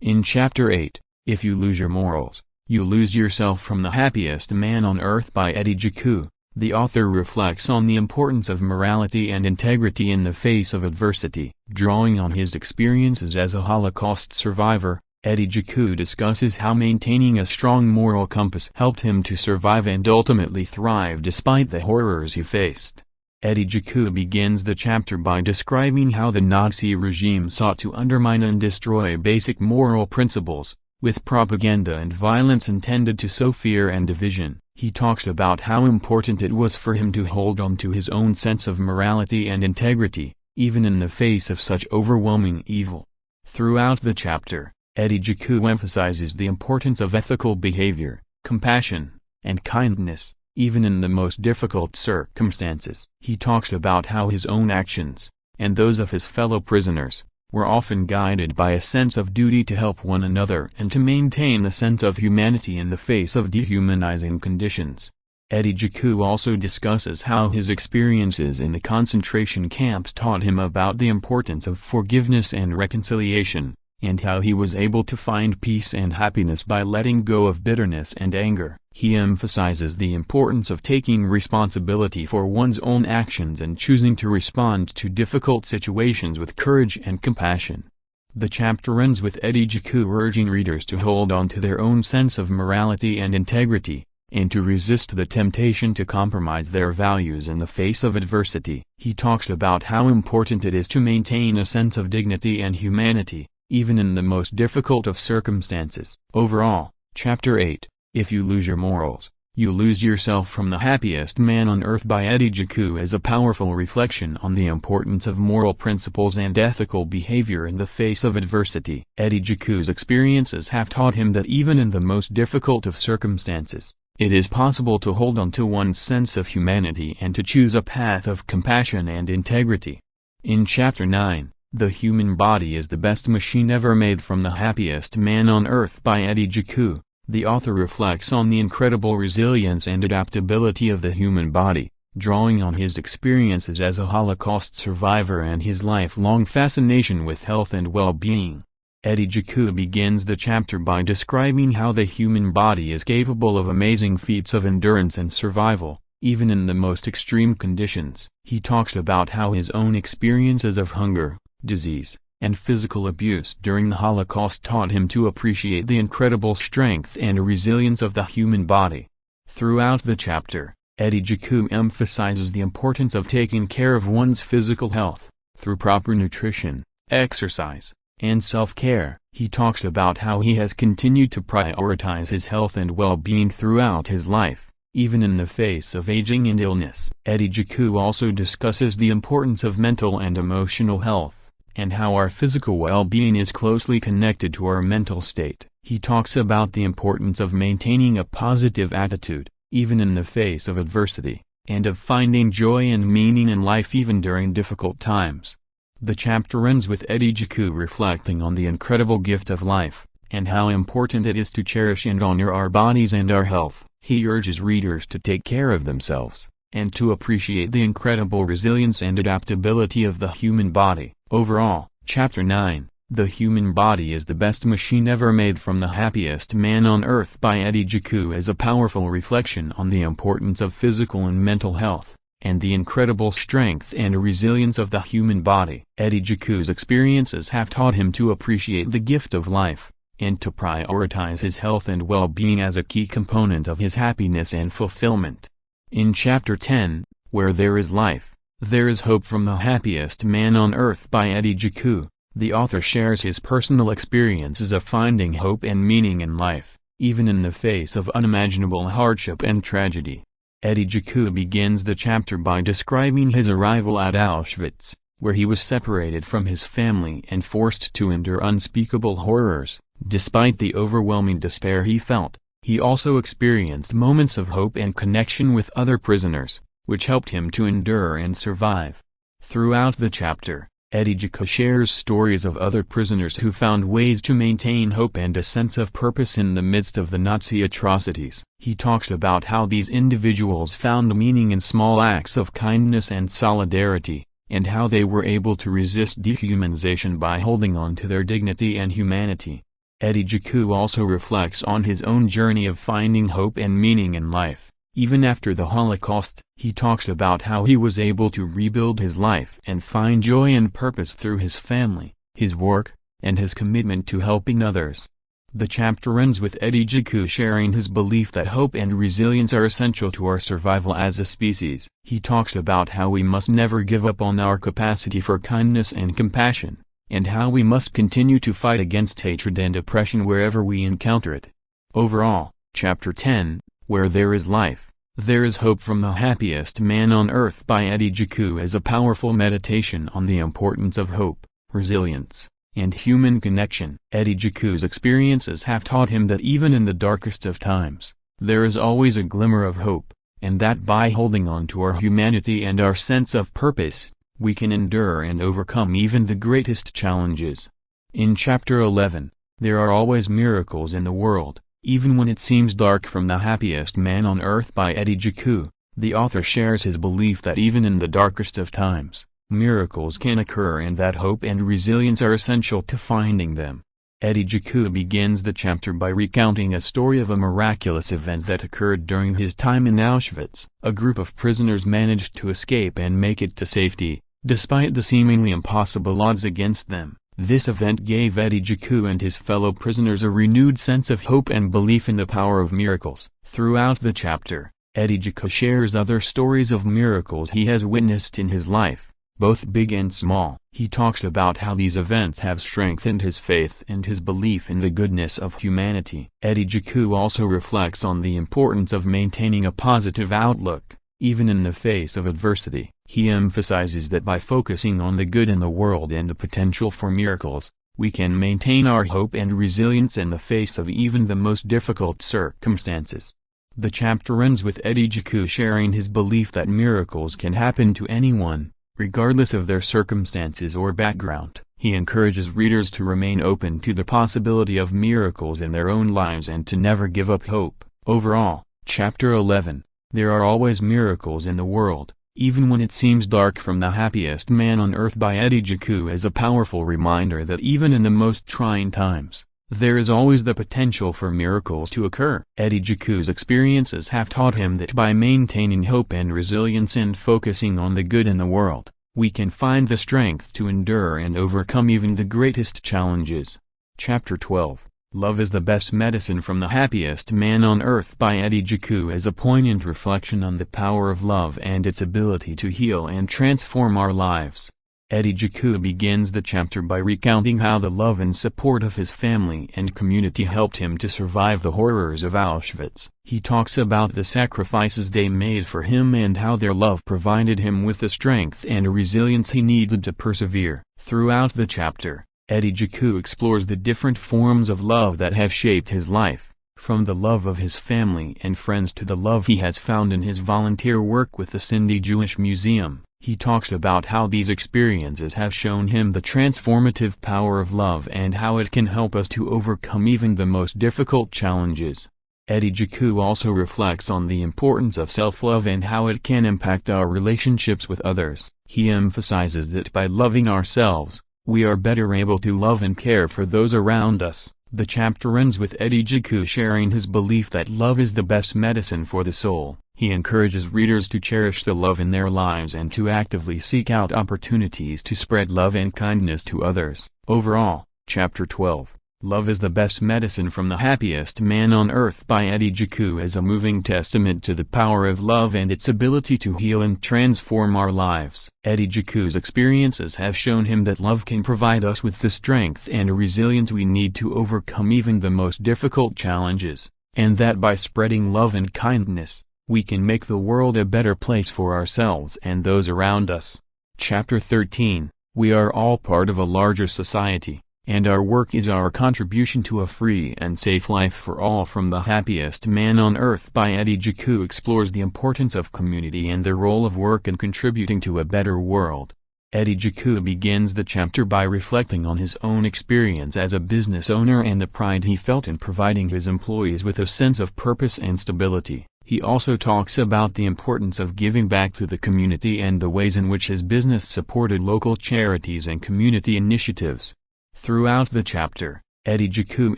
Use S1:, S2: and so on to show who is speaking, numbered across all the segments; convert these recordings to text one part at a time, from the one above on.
S1: In Chapter 8, If You Lose Your Morals, You Lose Yourself from The Happiest Man on Earth by Eddie Jaku, the author reflects on the importance of morality and integrity in the face of adversity. Drawing on his experiences as a Holocaust survivor, Eddie Jaku discusses how maintaining a strong moral compass helped him to survive and ultimately thrive despite the horrors he faced. Eddie Jaku begins the chapter by describing how the Nazi regime sought to undermine and destroy basic moral principles, with propaganda and violence intended to sow fear and division. He talks about how important it was for him to hold on to his own sense of morality and integrity, even in the face of such overwhelming evil. Throughout the chapter, Eddie Jaku emphasizes the importance of ethical behavior, compassion, and kindness, even in the most difficult circumstances. He talks about how his own actions, and those of his fellow prisoners, were often guided by a sense of duty to help one another and to maintain a sense of humanity in the face of dehumanizing conditions. Eddie Jaku also discusses how his experiences in the concentration camps taught him about the importance of forgiveness and reconciliation, and how he was able to find peace and happiness by letting go of bitterness and anger. He emphasizes the importance of taking responsibility for one's own actions and choosing to respond to difficult situations with courage and compassion. The chapter ends with Eddie Jaku urging readers to hold on to their own sense of morality and integrity, and to resist the temptation to compromise their values in the face of adversity. He talks about how important it is to maintain a sense of dignity and humanity, even in the most difficult of circumstances. Overall, Chapter 8, If You Lose Your Morals, You Lose Yourself from The Happiest Man on Earth by Eddie Jaku is a powerful reflection on the importance of moral principles and ethical behavior in the face of adversity. Eddie Jaku's experiences have taught him that even in the most difficult of circumstances, it is possible to hold on to one's sense of humanity and to choose a path of compassion and integrity. In Chapter 9, The Human Body is the Best Machine Ever Made from The Happiest Man on Earth by Eddie Jaku, the author reflects on the incredible resilience and adaptability of the human body, drawing on his experiences as a Holocaust survivor and his lifelong fascination with health and well-being. Eddie Jaku begins the chapter by describing how the human body is capable of amazing feats of endurance and survival, even in the most extreme conditions. He talks about how his own experiences of hunger, disease, and physical abuse during the Holocaust taught him to appreciate the incredible strength and resilience of the human body. Throughout the chapter, Eddie Jaku emphasizes the importance of taking care of one's physical health, through proper nutrition, exercise, and self-care. He talks about how he has continued to prioritize his health and well-being throughout his life, even in the face of aging and illness. Eddie Jaku also discusses the importance of mental and emotional health, and how our physical well-being is closely connected to our mental state. He talks about the importance of maintaining a positive attitude, even in the face of adversity, and of finding joy and meaning in life even during difficult times. The chapter ends with Eddie Jaku reflecting on the incredible gift of life, and how important it is to cherish and honor our bodies and our health. He urges readers to take care of themselves, and to appreciate the incredible resilience and adaptability of the human body. Overall, Chapter 9, The Human Body is the Best Machine Ever Made from The Happiest Man on Earth by Eddie Jaku is a powerful reflection on the importance of physical and mental health, and the incredible strength and resilience of the human body. Eddie Jaku's experiences have taught him to appreciate the gift of life, and to prioritize his health and well-being as a key component of his happiness and fulfillment. In Chapter 10, Where There Is Life, There Is Hope from The Happiest Man on Earth by Eddie Jaku, the author shares his personal experiences of finding hope and meaning in life, even in the face of unimaginable hardship and tragedy. Eddie Jaku begins the chapter by describing his arrival at Auschwitz, where he was separated from his family and forced to endure unspeakable horrors. Despite the overwhelming despair he felt, he also experienced moments of hope and connection with other prisoners, which helped him to endure and survive. Throughout the chapter, Eddie Jaku shares stories of other prisoners who found ways to maintain hope and a sense of purpose in the midst of the Nazi atrocities. He talks about how these individuals found meaning in small acts of kindness and solidarity, and how they were able to resist dehumanization by holding on to their dignity and humanity. Eddie Jaku also reflects on his own journey of finding hope and meaning in life. Even after the Holocaust, he talks about how he was able to rebuild his life and find joy and purpose through his family, his work, and his commitment to helping others. The chapter ends with Eddie Jaku sharing his belief that hope and resilience are essential to our survival as a species. He talks about how we must never give up on our capacity for kindness and compassion, and how we must continue to fight against hatred and oppression wherever we encounter it. Overall, Chapter 10, Where There Is Life, There Is Hope from the Happiest Man on Earth by Eddie Jaku is a powerful meditation on the importance of hope, resilience, and human connection. Eddie Jaku's experiences have taught him that even in the darkest of times, there is always a glimmer of hope, and that by holding on to our humanity and our sense of purpose, we can endure and overcome even the greatest challenges. In Chapter 11, There Are Always Miracles in the World, Even When It Seems Dark from the Happiest Man on Earth by Eddie Jaku, the author shares his belief that even in the darkest of times, miracles can occur and that hope and resilience are essential to finding them. Eddie Jaku begins the chapter by recounting a story of a miraculous event that occurred during his time in Auschwitz. A group of prisoners managed to escape and make it to safety, despite the seemingly impossible odds against them. This event gave Eddie Jaku and his fellow prisoners a renewed sense of hope and belief in the power of miracles. Throughout the chapter, Eddie Jaku shares other stories of miracles he has witnessed in his life, both big and small. He talks about how these events have strengthened his faith and his belief in the goodness of humanity. Eddie Jaku also reflects on the importance of maintaining a positive outlook, even in the face of adversity. He emphasizes that by focusing on the good in the world and the potential for miracles, we can maintain our hope and resilience in the face of even the most difficult circumstances. The chapter ends with Eddie Jaku sharing his belief that miracles can happen to anyone, regardless of their circumstances or background. He encourages readers to remain open to the possibility of miracles in their own lives and to never give up hope. Overall, Chapter 11, There Are Always Miracles in the World, Even When It Seems Dark from the Happiest Man on Earth by Eddie Jaku is a powerful reminder that even in the most trying times, there is always the potential for miracles to occur. Eddie Jaku's experiences have taught him that by maintaining hope and resilience and focusing on the good in the world, we can find the strength to endure and overcome even the greatest challenges. Chapter 12, Love is the Best Medicine from the Happiest Man on Earth by Eddie Jaku is a poignant reflection on the power of love and its ability to heal and transform our lives. Eddie Jaku begins the chapter by recounting how the love and support of his family and community helped him to survive the horrors of Auschwitz. He talks about the sacrifices they made for him and how their love provided him with the strength and resilience he needed to persevere. Throughout the chapter, Eddie Jaku explores the different forms of love that have shaped his life, from the love of his family and friends to the love he has found in his volunteer work with the Cindy Jewish Museum. He talks about how these experiences have shown him the transformative power of love and how it can help us to overcome even the most difficult challenges. Eddie Jaku also reflects on the importance of self-love and how it can impact our relationships with others. He emphasizes that by loving ourselves, we are better able to love and care for those around us. The chapter ends with Eddie Jaku sharing his belief that love is the best medicine for the soul. He encourages readers to cherish the love in their lives and to actively seek out opportunities to spread love and kindness to others. Overall, Chapter 12, Love is the Best Medicine from the Happiest Man on Earth by Eddie Jaku is a moving testament to the power of love and its ability to heal and transform our lives. Eddie Jaku's experiences have shown him that love can provide us with the strength and resilience we need to overcome even the most difficult challenges, and that by spreading love and kindness, we can make the world a better place for ourselves and those around us. Chapter 13, We are all part of a larger society, and our work is our contribution to a free and safe life for all from the Happiest Man on Earth by Eddie Jaku explores the importance of community and the role of work in contributing to a better world. Eddie Jaku begins the chapter by reflecting on his own experience as a business owner and the pride he felt in providing his employees with a sense of purpose and stability. He also talks about the importance of giving back to the community and the ways in which his business supported local charities and community initiatives. Throughout the chapter, Eddie Jaku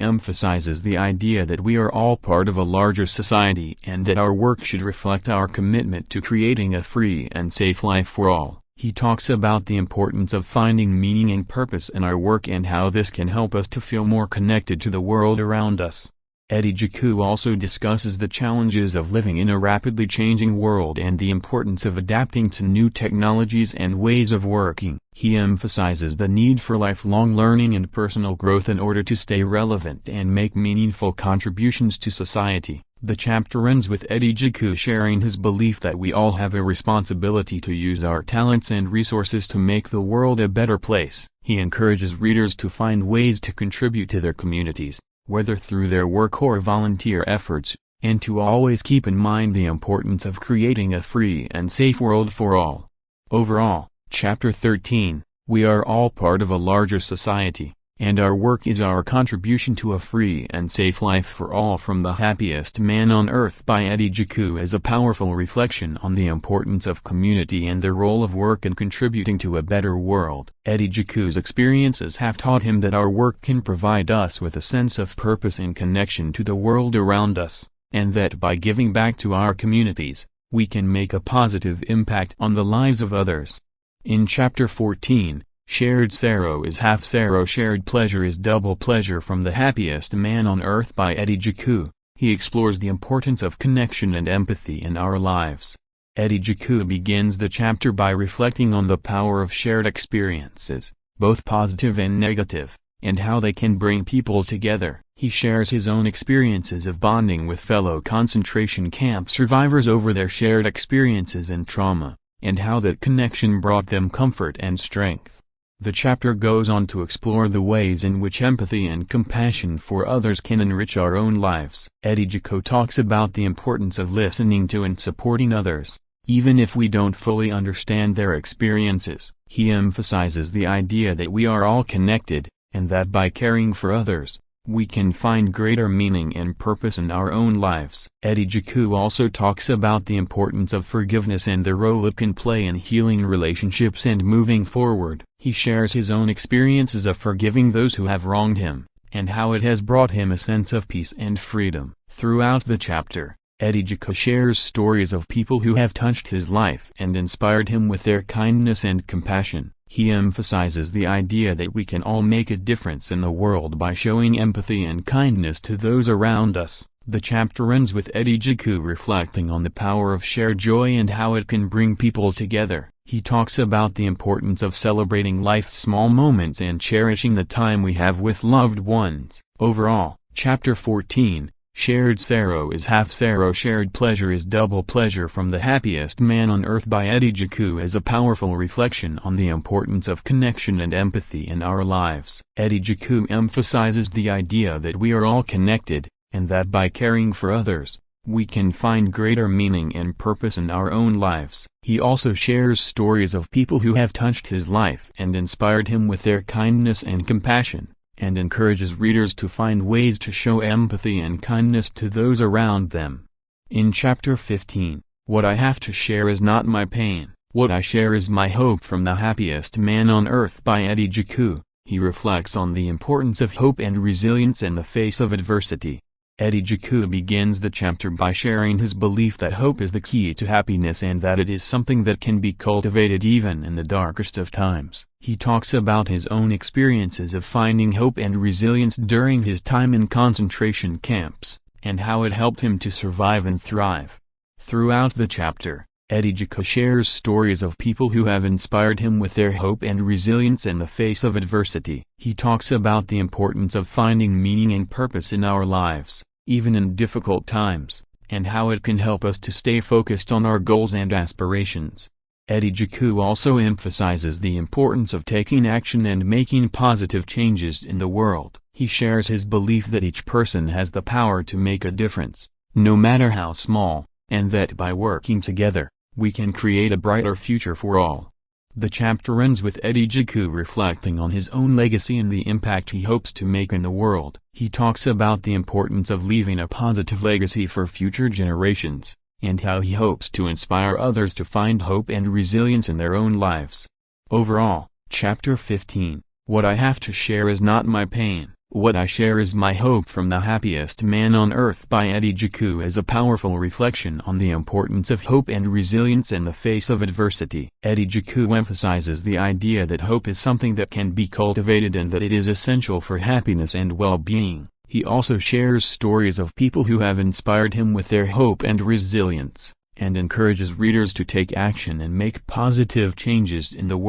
S1: emphasizes the idea that we are all part of a larger society and that our work should reflect our commitment to creating a free and safe life for all. He talks about the importance of finding meaning and purpose in our work and how this can help us to feel more connected to the world around us. Eddie Jaku also discusses the challenges of living in a rapidly changing world and the importance of adapting to new technologies and ways of working. He emphasizes the need for lifelong learning and personal growth in order to stay relevant and make meaningful contributions to society. The chapter ends with Eddie Jaku sharing his belief that we all have a responsibility to use our talents and resources to make the world a better place. He encourages readers to find ways to contribute to their communities, whether through their work or volunteer efforts, and to always keep in mind the importance of creating a free and safe world for all. Overall, Chapter 13, we are all part of a larger society, and our work is our contribution to a free and safe life for all. From The Happiest Man on Earth by Eddie Jaku is a powerful reflection on the importance of community and the role of work in contributing to a better world. Eddie Jaku's experiences have taught him that our work can provide us with a sense of purpose and connection to the world around us, and that by giving back to our communities, we can make a positive impact on the lives of others. In Chapter 14, Shared sorrow is half sorrow, shared pleasure is double pleasure. From The Happiest Man on Earth by Eddie Jaku, he explores the importance of connection and empathy in our lives. Eddie Jaku begins the chapter by reflecting on the power of shared experiences, both positive and negative, and how they can bring people together. He shares his own experiences of bonding with fellow concentration camp survivors over their shared experiences and trauma, and how that connection brought them comfort and strength. The chapter goes on to explore the ways in which empathy and compassion for others can enrich our own lives. Eddie Jaku talks about the importance of listening to and supporting others, even if we don't fully understand their experiences. He emphasizes the idea that we are all connected, and that by caring for others, we can find greater meaning and purpose in our own lives. Eddie Jaku also talks about the importance of forgiveness and the role it can play in healing relationships and moving forward. He shares his own experiences of forgiving those who have wronged him, and how it has brought him a sense of peace and freedom. Throughout the chapter, Eddie Jaku shares stories of people who have touched his life and inspired him with their kindness and compassion. He emphasizes the idea that we can all make a difference in the world by showing empathy and kindness to those around us. The chapter ends with Eddie Jaku reflecting on the power of shared joy and how it can bring people together. He talks about the importance of celebrating life's small moments and cherishing the time we have with loved ones. Overall, Chapter 14, Shared sorrow is half sorrow, shared pleasure is double pleasure. From The Happiest Man on Earth by Eddie Jaku is a powerful reflection on the importance of connection and empathy in our lives. Eddie Jaku emphasizes the idea that we are all connected, and that by caring for others, we can find greater meaning and purpose in our own lives. He also shares stories of people who have touched his life and inspired him with their kindness and compassion, and encourages readers to find ways to show empathy and kindness to those around them. In Chapter 15, What I Have to Share Is Not My Pain, What I Share Is My Hope. From The Happiest Man on Earth by Eddie Jaku, he reflects on the importance of hope and resilience in the face of adversity. Eddie Jaku begins the chapter by sharing his belief that hope is the key to happiness and that it is something that can be cultivated even in the darkest of times. He talks about his own experiences of finding hope and resilience during his time in concentration camps, and how it helped him to survive and thrive. Throughout the chapter, Eddie Jaku shares stories of people who have inspired him with their hope and resilience in the face of adversity. He talks about the importance of finding meaning and purpose in our lives, even in difficult times, and how it can help us to stay focused on our goals and aspirations. Eddie Jaku also emphasizes the importance of taking action and making positive changes in the world. He shares his belief that each person has the power to make a difference, no matter how small, and that by working together, we can create a brighter future for all. The chapter ends with Eddie Jaku reflecting on his own legacy and the impact he hopes to make in the world. He talks about the importance of leaving a positive legacy for future generations, and how he hopes to inspire others to find hope and resilience in their own lives. Overall, Chapter 15, What I Have to Share Is Not My Pain, What I share is my hope from The Happiest Man on Earth by Eddie Jaku as a powerful reflection on the importance of hope and resilience in the face of adversity. Eddie Jaku emphasizes the idea that hope is something that can be cultivated and that it is essential for happiness and well-being. He also shares stories of people who have inspired him with their hope and resilience, and encourages readers to take action and make positive changes in the world.